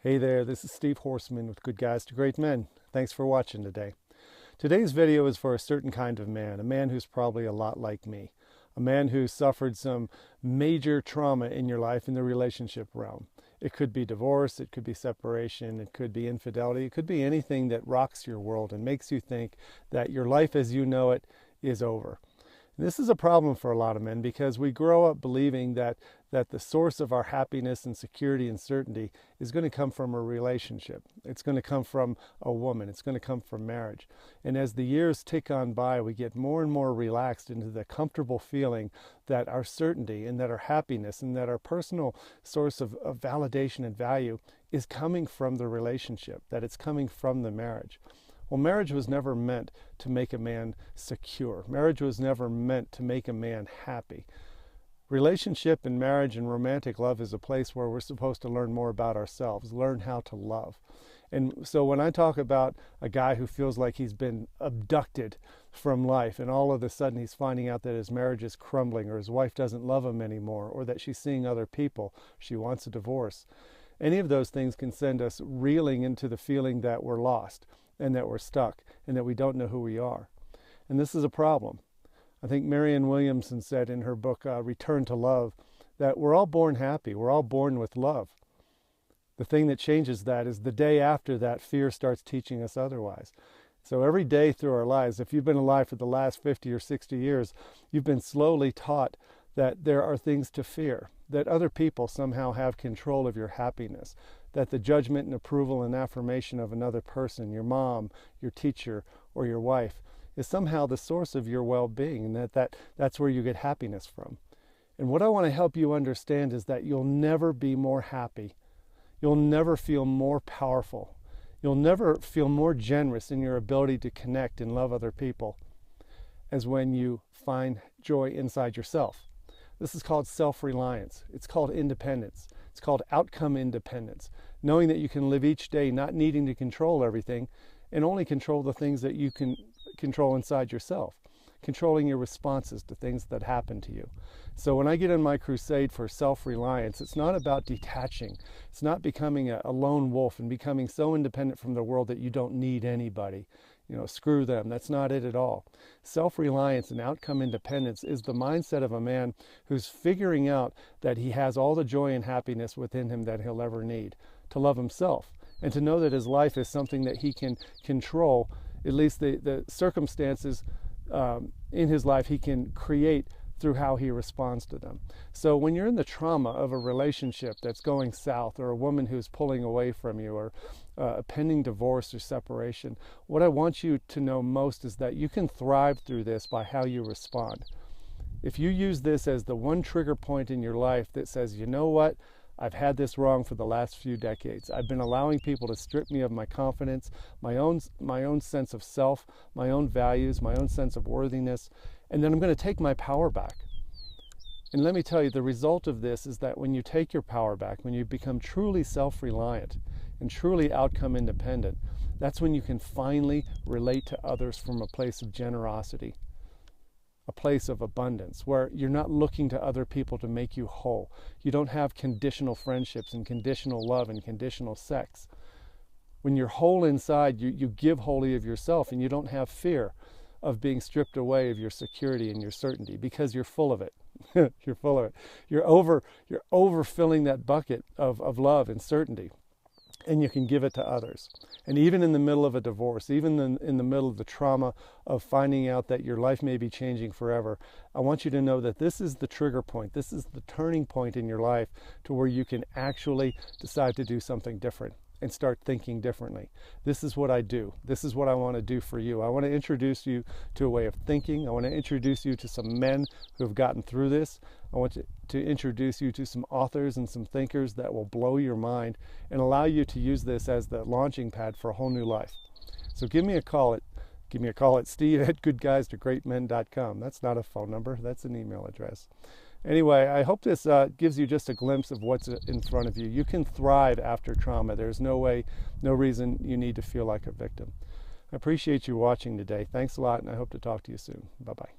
Hey there, this is Steve Horseman with Good Guys to Great Men. Thanks for watching today. Today's video is for a certain kind of man, a man who's probably a lot like me, a man who suffered some major trauma in your life in the relationship realm. It could be divorce, it could be separation, it could be infidelity, it could be anything that rocks your world and makes you think that your life as you know it is over. This is a problem for a lot of men because we grow up believing that the source of our happiness and security and certainty is going to come from a relationship. It's going to come from a woman. It's going to come from marriage. And as the years tick on by, we get more and more relaxed into the comfortable feeling that our certainty and that our happiness and that our personal source of validation and value is coming from the relationship, that it's coming from the marriage. Well, marriage was never meant to make a man secure. Marriage was never meant to make a man happy. Relationship and marriage and romantic love is a place where we're supposed to learn more about ourselves, learn how to love. And so when I talk about a guy who feels like he's been abducted from life and all of a sudden he's finding out that his marriage is crumbling or his wife doesn't love him anymore or that she's seeing other people, she wants a divorce, any of those things can send us reeling into the feeling that we're lost and that we're stuck and that we don't know who we are. And this is a problem. I think Marianne Williamson said in her book, Return to Love, that we're all born happy. We're all born with love. The thing that changes that is the day after that fear starts teaching us otherwise. So every day through our lives, if you've been alive for the last 50 or 60 years, you've been slowly taught that there are things to fear, that other people somehow have control of your happiness, that the judgment and approval and affirmation of another person, your mom, your teacher, or your wife, is somehow the source of your well-being, and that's where you get happiness from. And what I want to help you understand is that you'll never be more happy. You'll never feel more powerful. You'll never feel more generous in your ability to connect and love other people as when you find joy inside yourself. This is called self-reliance. It's called independence. It's called outcome independence. Knowing that you can live each day not needing to control everything and only control the things that you can control inside yourself. Controlling your responses to things that happen to you. So when I get on my crusade for self-reliance, it's not about detaching. It's not becoming a lone wolf and becoming so independent from the world that you don't need anybody. You know, screw them. That's not it at all. Self-reliance and outcome independence is the mindset of a man who's figuring out that he has all the joy and happiness within him that he'll ever need to love himself and to know that his life is something that he can control, at least the circumstances in his life he can create through how he responds to them. So when you're in the trauma of a relationship that's going south, or a woman who's pulling away from you, or a pending divorce or separation, what I want you to know most is that you can thrive through this by how you respond. If you use this as the one trigger point in your life that says, you know what, I've had this wrong for the last few decades. I've been allowing people to strip me of my confidence, my own sense of self, my own values, my own sense of worthiness, and then I'm going to take my power back. And let me tell you, the result of this is that when you take your power back, when you become truly self-reliant and truly outcome independent, that's when you can finally relate to others from a place of generosity, a place of abundance, where you're not looking to other people to make you whole. You don't have conditional friendships and conditional love and conditional sex. When you're whole inside, you give wholly of yourself, and you don't have fear of being stripped away of your security and your certainty because you're full of it. You're full of it. You're overfilling that bucket of love and certainty, and you can give it to others. And even in the middle of a divorce, even in the middle of the trauma of finding out that your life may be changing forever, I want you to know that this is the trigger point. This is the turning point in your life to where you can actually decide to do something different and start thinking differently. This is what I do. This is what I want to do for you. I want to introduce you to a way of thinking. I want to introduce you to some men who have gotten through this. I want to introduce you to some authors and some thinkers that will blow your mind and allow you to use this as the launching pad for a whole new life. So give me a call at steve@goodguystogreatmen.com. That's not a phone number. That's an email address. Anyway, I hope this gives you just a glimpse of what's in front of you. You can thrive after trauma. There's no reason you need to feel like a victim. I appreciate you watching today. Thanks a lot, and I hope to talk to you soon. Bye-bye.